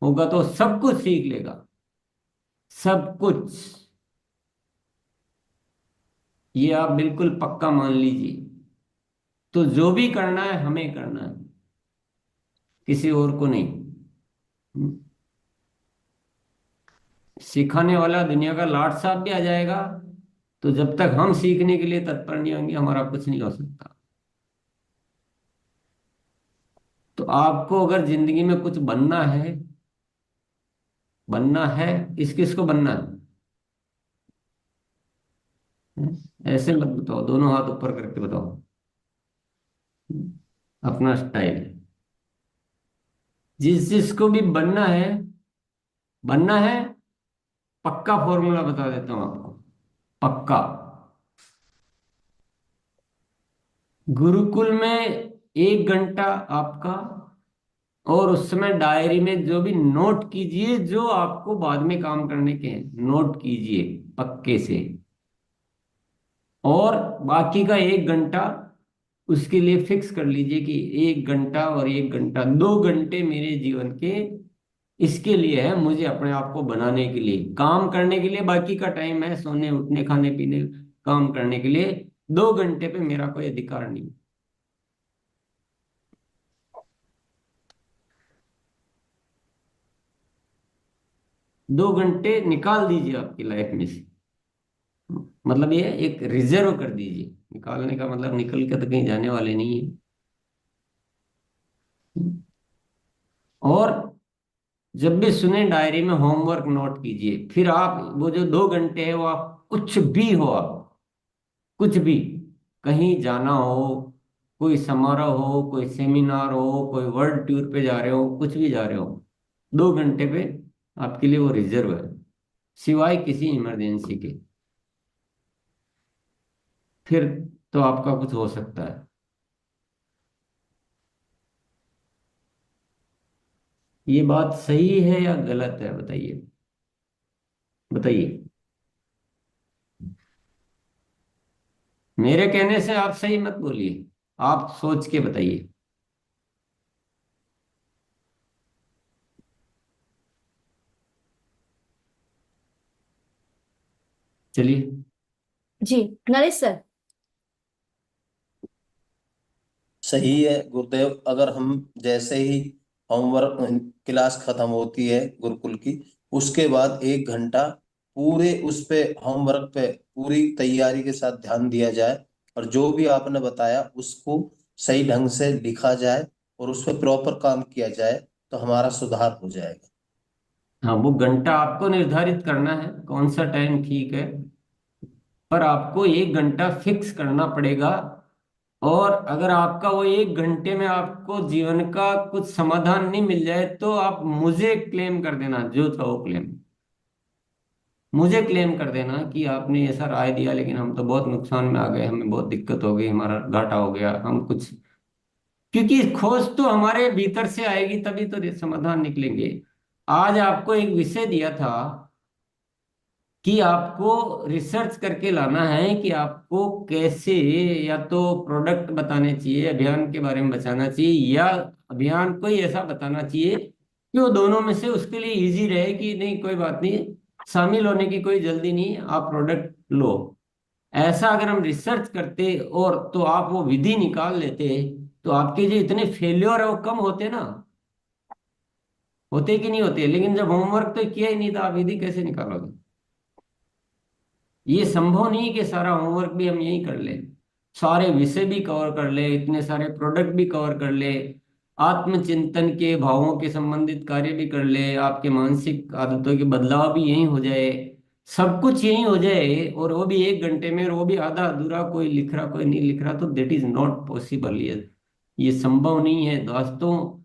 होगा तो सब कुछ सीख लेगा, सब कुछ। ये आप बिल्कुल पक्का मान लीजिए। तो जो भी करना है हमें करना है, किसी और को नहीं। हम्म। सिखाने वाला दुनिया का लाट साहब भी आ जाएगा, तो जब तक हम सीखने के लिए तत्पर नहीं होंगे हमारा कुछ नहीं हो सकता। तो आपको अगर जिंदगी में कुछ बनना है, बनना है, किस किस को बनना है? ऐसे मत बताओ, दोनों हाथ ऊपर करके बताओ। अपना स्टाइल। जिस जिसको भी बनना है, बनना है, पक्का फॉर्मूला बता देता हूं आपको, पक्का। गुरुकुल में 1 घंटा आपका, और उस समय डायरी में जो भी नोट कीजिए जो आपको बाद में काम करने के हैं, नोट कीजिए पक्के से। और बाकी का 1 घंटा उसके लिए फिक्स कर लीजिए कि 1 घंटा और 1 घंटा, 2 घंटे मेरे जीवन के इसके लिए है, मुझे अपने आप को बनाने के लिए, काम करने के लिए बाकी का टाइम है सोने उठने खाने पीने, काम करने के लिए 2 घंटे पे मेरा कोई अधिकार नहीं। 2 घंटे निकाल दीजिए आपकी लाइफ में से। मतलब ये एक रिजर्व कर दीजिए, निकालने का मतलब निकल के तो कहीं जाने वाले नहीं है। और जब भी सुने डायरी में होमवर्क नोट कीजिए, फिर आप वो जो 2 घंटे है वो आप कुछ भी हो, आप कुछ भी, कहीं जाना हो, कोई समारोह हो, कोई सेमिनार हो, कोई वर्ल्ड टूर पे जा रहे हो, कुछ भी जा रहे हो, 2 घंटे पे आपके लिए वो रिजर्व है, सिवाय किसी इमरजेंसी के। फिर तो आपका कुछ हो सकता है। ये बात सही है या गलत है, बताइए, बताइए। मेरे कहने से आप सही मत बोलिए, आप सोच के बताइए। चलिए। जी। नरेश सर। सही है गुरुदेव। अगर हम जैसे ही होमवर्क क्लास खत्म होती है गुरुकुल की, उसके बाद 1 घंटा पूरे उस पे होमवर्क पे पूरी तैयारी के साथ ध्यान दिया जाए, और जो भी आपने बताया उसको सही ढंग से लिखा जाए और उस पर प्रॉपर काम किया जाए, तो हमारा सुधार हो जाएगा। हाँ, वो घंटा आपको निर्धारित करना है कौन सा टाइम ठीक है, पर आपको 1 घंटा फिक्स करना पड़ेगा। और अगर आपका वो 1 घंटे में आपको जीवन का कुछ समाधान नहीं मिल जाए तो आप मुझे क्लेम कर देना, जो था वो क्लेम, मुझे क्लेम कर देना कि आपने ऐसा राय दिया लेकिन हम तो बहुत नुकसान में आ गए, हमें बहुत दिक्कत हो गई, हमारा घाटा हो गया, हम कुछ। क्योंकि खोज तो हमारे भीतर से आएगी तभी तो समाधान निकलेंगे। आज आपको एक विषय दिया था कि आपको रिसर्च करके लाना है कि आपको कैसे, या तो प्रोडक्ट बताने चाहिए, अभियान के बारे में बताना चाहिए, या अभियान कोई ऐसा बताना चाहिए कि वो दोनों में से उसके लिए इजी रहे कि नहीं कोई बात नहीं, शामिल होने की कोई जल्दी नहीं, आप प्रोडक्ट लो। ऐसा अगर हम रिसर्च करते और तो आप वो विधि निकाल लेते, तो आपके जो इतने फेल्योर है वो कम होते ना, होते कि नहीं होते। लेकिन जब होमवर्क तो किया ही नहीं था, आप विधि कैसे निकालोगे? ये संभव नहीं कि सारा होमवर्क भी हम यही कर ले, सारे विषय भी कवर कर ले, इतने सारे प्रोडक्ट भी कवर कर ले, आत्मचिंतन के भावों के संबंधित कार्य भी कर ले, आपके मानसिक आदतों के बदलाव भी यही हो जाए, सब कुछ यही हो जाए, और वो भी 1 घंटे में, और वो भी आधा अधूरा, कोई लिख रहा कोई नहीं लिख रहा, तो देट इज नॉट पॉसिबल। ये संभव नहीं है दोस्तों।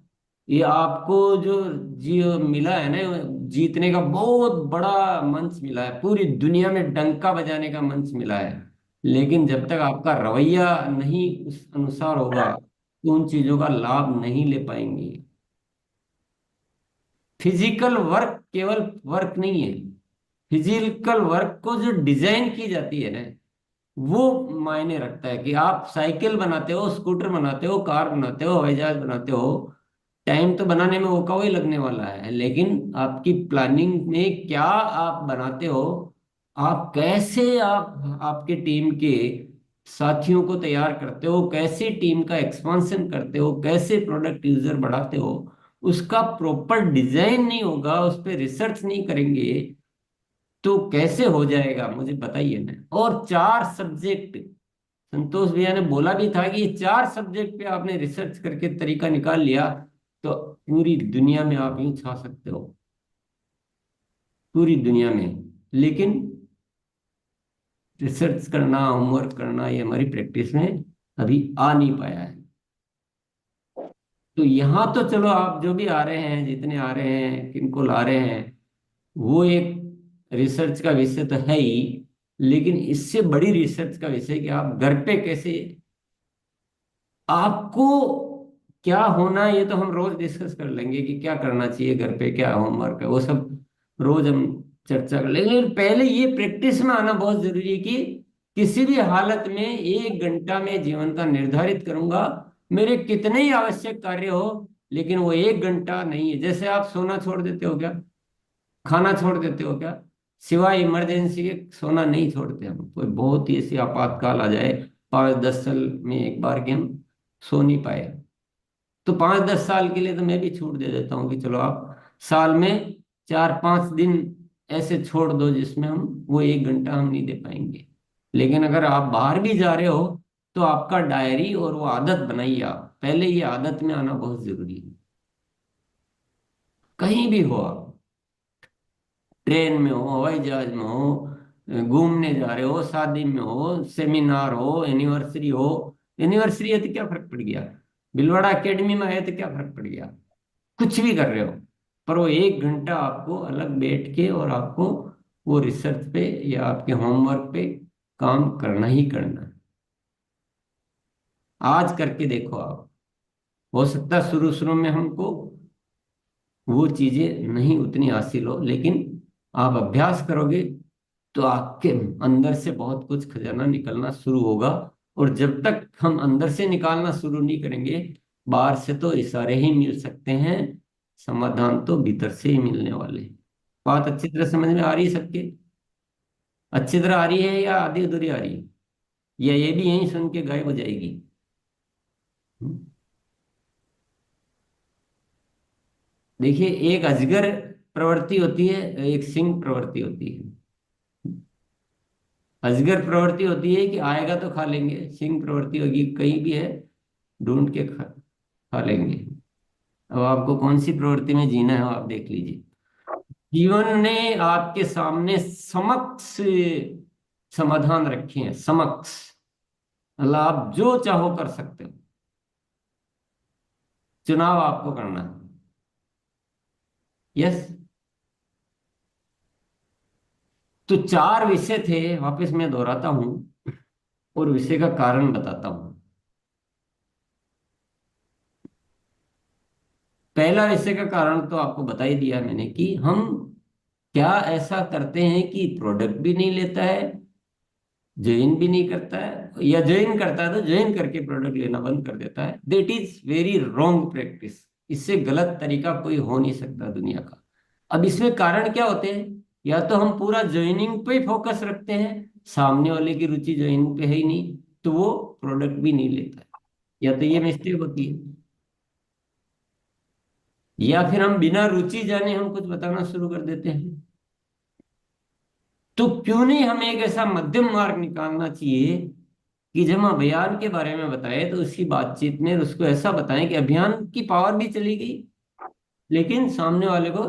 ये आपको जो जी मिला है ना, जीतने का बहुत बड़ा मंच मिला है, पूरी दुनिया में डंका बजाने का मंच मिला है। लेकिन जब तक आपका रवैया नहीं उस अनुसार होगा तो उन चीजों का लाभ नहीं ले पाएंगे। फिजिकल वर्क केवल वर्क नहीं है, फिजिकल वर्क को जो डिजाइन की जाती है ना, वो मायने रखता है। कि आप साइकिल बनाते हो, स्कूटर बनाते हो, कार बनाते हो, हवाई जहाज बनाते हो, टाइम तो बनाने में वो का वही लगने वाला है, लेकिन आपकी प्लानिंग में क्या आप बनाते हो, आप कैसे आप आपके टीम के साथियों को तैयार करते हो, कैसे टीम का एक्सपांशन करते हो, कैसे प्रोडक्ट यूजर बढ़ाते हो, उसका प्रॉपर डिजाइन नहीं होगा, उस पर रिसर्च नहीं करेंगे तो कैसे हो जाएगा, मुझे बताइए ना। और 4 सब्जेक्ट, संतोष भैया ने बोला भी था कि ये 4 सब्जेक्ट पे आपने रिसर्च करके तरीका निकाल लिया तो पूरी दुनिया में आप यूं छा सकते हो, पूरी दुनिया में। लेकिन रिसर्च करना, होमवर्क करना, ये हमारी प्रैक्टिस में अभी आ नहीं पाया है। तो यहाँ तो चलो आप जो भी आ रहे हैं, जितने आ रहे हैं, किनको ला रहे हैं, वो एक रिसर्च का विषय तो है ही, लेकिन इससे बड़ी रिसर्च का विषय कि आप घर पे कैसे, आपको क्या होना है, ये तो हम रोज डिस्कस कर लेंगे कि क्या करना चाहिए घर पे, क्या होमवर्क है, वो सब रोज हम चर्चा कर लेंगे। लेकिन पहले ये प्रैक्टिस में आना बहुत जरूरी है कि किसी भी हालत में 1 घंटा में जीवन का निर्धारित करूंगा, मेरे कितने ही आवश्यक कार्य हो, लेकिन वो 1 घंटा नहीं है। जैसे आप सोना छोड़ देते हो क्या, खाना छोड़ देते हो क्या, सिवाय इमरजेंसी के सोना नहीं छोड़ते हम। कोई बहुत ही ऐसी आपातकाल आ जाए 5-10 साल में एक बार के हम सो नहीं पाए, तो 5-10 साल के लिए तो मैं भी छूट दे देता हूँ कि चलो आप साल में 4-5 दिन ऐसे छोड़ दो जिसमें हम वो 1 घंटा हम नहीं दे पाएंगे। लेकिन अगर आप बाहर भी जा रहे हो तो आपका डायरी और वो आदत बनाइए आप, पहले ये आदत में आना बहुत जरूरी है। कहीं भी हो आप, ट्रेन में हो, हवाई जहाज में हो, घूमने जा रहे हो, शादी में हो, सेमिनार हो, एनिवर्सरी हो, एनिवर्सरी है तो क्या फर्क पड़ गया, भिलवाड़ा एकेडमी में है तो क्या फर्क पड़ गया, कुछ भी कर रहे हो, पर वो 1 घंटा आपको अलग बैठ के और आपको वो रिसर्च पे या आपके होमवर्क पे काम करना ही करना है। आज करके देखो आप, हो सकता है शुरू शुरू में हमको वो चीजें नहीं उतनी हासिल हो, लेकिन आप अभ्यास करोगे तो आपके अंदर से बहुत कुछ खजाना निकलना शुरू होगा। और जब तक हम अंदर से निकालना शुरू नहीं करेंगे, बाहर से तो इशारे ही मिल सकते हैं, समाधान तो भीतर से ही मिलने वाले हैं। बात अच्छी तरह समझ में आ रही है सबके, अच्छी तरह आ रही है या आधी अधूरी आ रही है, या ये भी यहीं सुन के गायब हो जाएगी। हम्म? देखिए, एक अजगर प्रवृत्ति होती है, एक सिंह प्रवृत्ति होती है। अजगर प्रवृत्ति होती है कि आएगा तो खा लेंगे, सिंह प्रवृत्ति होगी कहीं भी है ढूंढ के खा लेंगे। अब आपको कौन सी प्रवृत्ति में जीना है आप देख लीजिए। जीवन ने आपके सामने समक्ष समाधान रखे हैं, समक्ष, मतलब आप जो चाहो कर सकते हो, चुनाव आपको करना है। यस। तो 4 विषय थे, वापस मैं दोहराता हूं और विषय का कारण बताता हूं। पहला विषय का कारण तो आपको बता ही दिया मैंने कि हम क्या ऐसा करते हैं कि प्रोडक्ट भी नहीं लेता है, ज्वाइन भी नहीं करता है, या ज्वाइन करता है तो ज्वाइन करके प्रोडक्ट लेना बंद कर देता है। That is very wrong practice. इससे गलत तरीका कोई हो नहीं सकता दुनिया का। अब इसमें कारण क्या होते हैं, या तो हम पूरा ज्वाइनिंग पे फोकस रखते हैं, सामने वाले की रुचि ज्वाइनिंग पे है ही नहीं, तो वो प्रोडक्ट भी नहीं लेता है, या तो ये मिस्टेक होती है। या फिर हम बिना रुचि जाने हम कुछ बताना शुरू कर देते हैं। तो क्यों नहीं हमें एक ऐसा मध्यम मार्ग निकालना चाहिए कि जब हम अभियान के बारे में बताएं तो उसकी बातचीत में उसको ऐसा बताएं कि अभियान की पावर भी चली गई, लेकिन सामने वाले को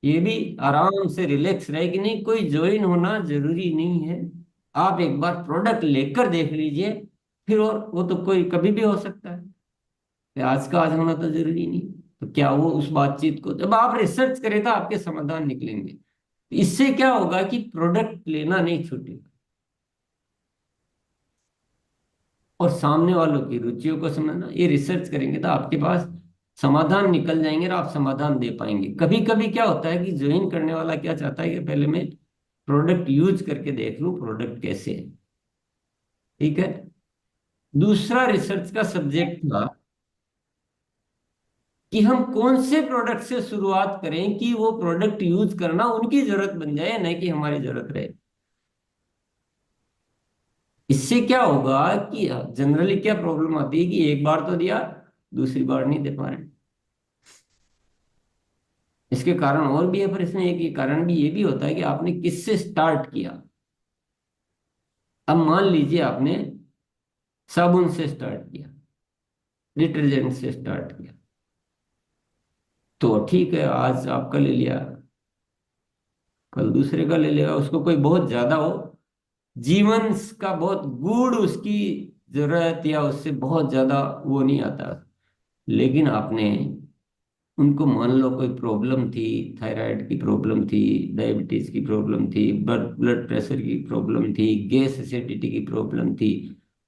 ये भी आराम से रिलैक्स रहे कि नहीं, कोई ज्वाइन होना जरूरी नहीं है, आप एक बार प्रोडक्ट लेकर देख लीजिए, फिर और वो तो कोई कभी भी हो सकता है, फिर आज का आज होना तो जरूरी नहीं। तो क्या वो उस बातचीत को जब आप रिसर्च करें तो आपके समाधान निकलेंगे। इससे क्या होगा कि प्रोडक्ट लेना नहीं छूटेगा, और सामने वालों की रुचियों को समझना, ये रिसर्च करेंगे तो आपके पास समाधान निकल जाएंगे और आप समाधान दे पाएंगे। कभी कभी क्या होता है कि ज्वाइन करने वाला क्या चाहता है कि पहले मैं प्रोडक्ट यूज करके देख लूं प्रोडक्ट कैसे है। ठीक है। दूसरा रिसर्च का सब्जेक्ट था कि हम कौन से प्रोडक्ट से शुरुआत करें कि वो प्रोडक्ट यूज करना उनकी जरूरत बन जाए, नहीं कि हमारी जरूरत रहे। इससे क्या होगा कि जनरली क्या प्रॉब्लम आती है कि एक बार तो दिया, दूसरी बार नहीं दे पा रहे। इसके कारण और भी है, पर इसमें एक ही कारण भी ये भी होता है कि आपने किससे स्टार्ट किया। अब मान लीजिए आपने साबुन से स्टार्ट किया, डिटर्जेंट से स्टार्ट किया, तो ठीक है, आज आपका ले लिया, कल दूसरे का ले लेगा। उसको कोई बहुत ज्यादा हो, जीवन का बहुत गूढ़ उसकी जरूरत या उससे बहुत ज्यादा वो नहीं आता। लेकिन आपने उनको, मान लो कोई प्रॉब्लम थी, थायराइड की प्रॉब्लम थी, डायबिटीज की प्रॉब्लम थी, ब्लड ब्लड प्रेशर की प्रॉब्लम थी, गैस एसिडिटी की प्रॉब्लम थी,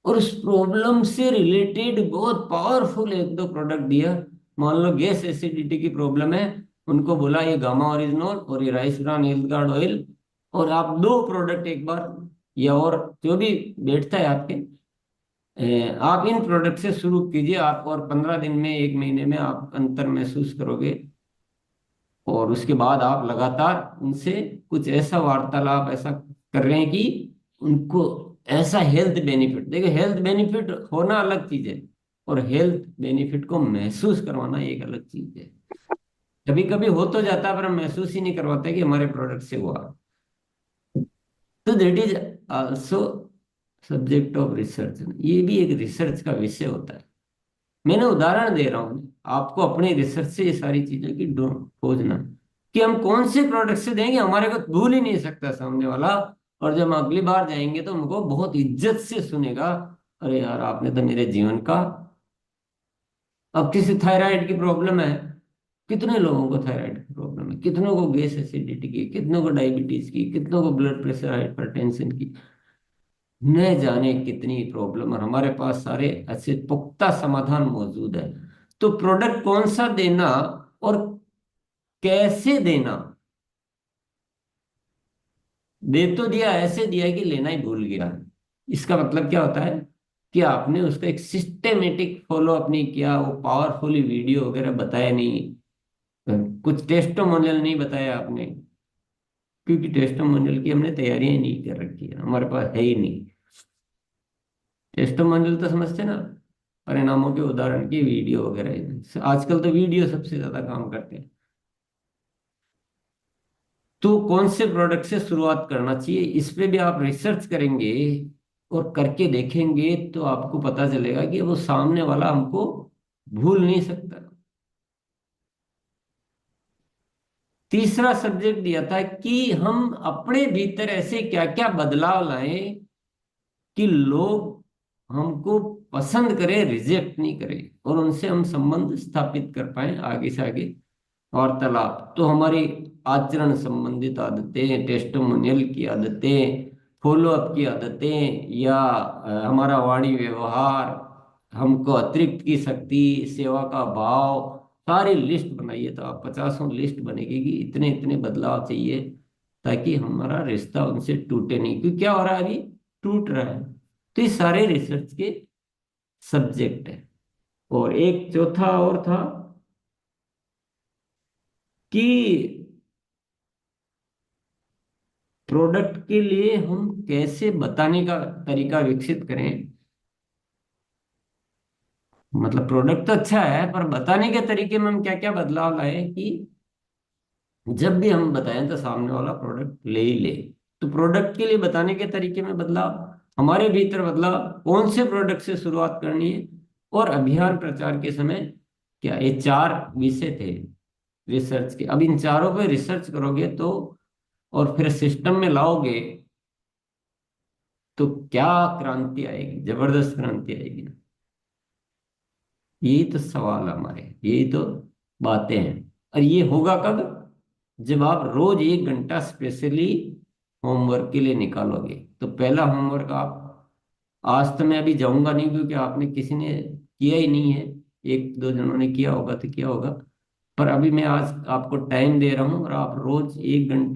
और उस प्रॉब्लम से रिलेटेड बहुत पावरफुल एक दो प्रोडक्ट दिया। मान लो गैस एसिडिटी की प्रॉब्लम है, उनको बोला ये गामा ओरिजिनल और ये rice bran health guard oil, और आप दो प्रोडक्ट एक बार, या और जो भी बैठता है आपके, आप इन प्रोडक्ट से शुरू कीजिए। आप और 15 दिन में, एक महीने में आप अंतर महसूस करोगे। और उसके बाद आप लगातार उनसे कुछ ऐसा वार्तालाप ऐसा कर रहे हैं कि उनको ऐसा हेल्थ बेनिफिट, देखो हेल्थ बेनिफिट होना अलग चीज है, और हेल्थ बेनिफिट को महसूस करवाना एक अलग चीज है। कभी कभी हो तो जाता है, पर हम महसूस ही नहीं करवाते कि हमारे प्रोडक्ट से हुआ। तो that is also subject of research. ये भी एक रिसर्च का विषय होता है। मैंने उदाहरण दे रहा हूँ आपको, अपने रिसर्च से ये सारी चीजें की खोजना, कि हम कौन से प्रोडक्ट से देंगे हमारे को भूल ही नहीं सकता सामने वाला। और जब हम अगली बार जाएंगे तो हमको बहुत इज्जत से सुनेगा, अरे यार आपने तो मेरे जीवन का। अब किसी थायराइड की प्रॉब्लम है, कितने लोगों को थायराइड की प्रॉब्लम है, कितनों को गैस एसिडिटी की, कितनों को डायबिटीज की, कितनों को ब्लड प्रेशर हाइपरटेंशन की, न जाने कितनी प्रॉब्लम। और हमारे पास सारे ऐसे पुख्ता समाधान मौजूद है। तो प्रोडक्ट कौन सा देना और कैसे देना, दे तो दिया, ऐसे दिया कि लेना ही भूल गया। इसका मतलब क्या होता है कि आपने उसका एक सिस्टेमेटिक फॉलो अप नहीं किया, वो पावरफुली वीडियो वगैरह बताया नहीं, कुछ टेस्टोमोनियल नहीं बताया आपने, क्योंकि टेस्टोमोनियल की हमने तैयारियां ही नहीं कर रखी है, हमारे पास है ही नहीं। टेस्टोमोनियल तो समझते ना, परिणामों के उदाहरण की वीडियो वगैरह, आजकल तो वीडियो सबसे ज्यादा काम करते हैं। तो कौन से प्रोडक्ट से शुरुआत करना चाहिए, इस पे भी आप रिसर्च करेंगे और करके देखेंगे तो आपको पता चलेगा कि वो सामने वाला हमको भूल नहीं सकता। तीसरा सब्जेक्ट दिया था कि हम अपने भीतर ऐसे क्या क्या बदलाव लाएं कि लोग हमको पसंद करें, रिजेक्ट नहीं करें, और उनसे हम संबंध स्थापित कर पाए आगे से आगे वार्तालाप। तो हमारी आचरण संबंधित आदतें, टेस्टिमोनियल की आदतें, फॉलो अप की आदतें, या हमारा वाणी व्यवहार, हमको अतिरिक्त की शक्ति, सेवा का भाव, सारी लिस्ट बनाइए तो आप 50 लिस्ट बनेगी कि इतने इतने बदलाव चाहिए ताकि हमारा रिश्ता उनसे टूटे नहीं। क्योंकि क्या हो रहा है अभी, टूट रहा है। तो ये सारे रिसर्च के सब्जेक्ट है। और एक चौथा और था कि प्रोडक्ट के लिए हम कैसे बताने का तरीका विकसित करें। मतलब प्रोडक्ट तो अच्छा है, पर बताने के तरीके में हम क्या क्या बदलाव लाए कि जब भी हम बताएं तो सामने वाला प्रोडक्ट ले ही ले। तो प्रोडक्ट के लिए बताने के तरीके में बदलाव, हमारे भीतर बदलाव, कौन से प्रोडक्ट से शुरुआत करनी है, और अभियान प्रचार के समय क्या, ये चार विषय थे रिसर्च के। अब इन चारों पे रिसर्च करोगे तो, और फिर सिस्टम में लाओगे, तो क्या क्रांति आएगी, जबरदस्त क्रांति आएगी ना। यही तो सवाल है हमारे, यही तो बातें हैं। और ये होगा कब, जब आप रोज 1 घंटा स्पेशली होमवर्क के लिए निकालोगे। तो पहला होमवर्क आप, आज तो मैं अभी जाऊंगा नहीं क्योंकि आपने किसी ने किया ही नहीं है, एक दो जनों ने किया होगा तो किया होगा, पर अभी मैं आज आपको टाइम दे रहा हूँ और आप रोज 1 घंटा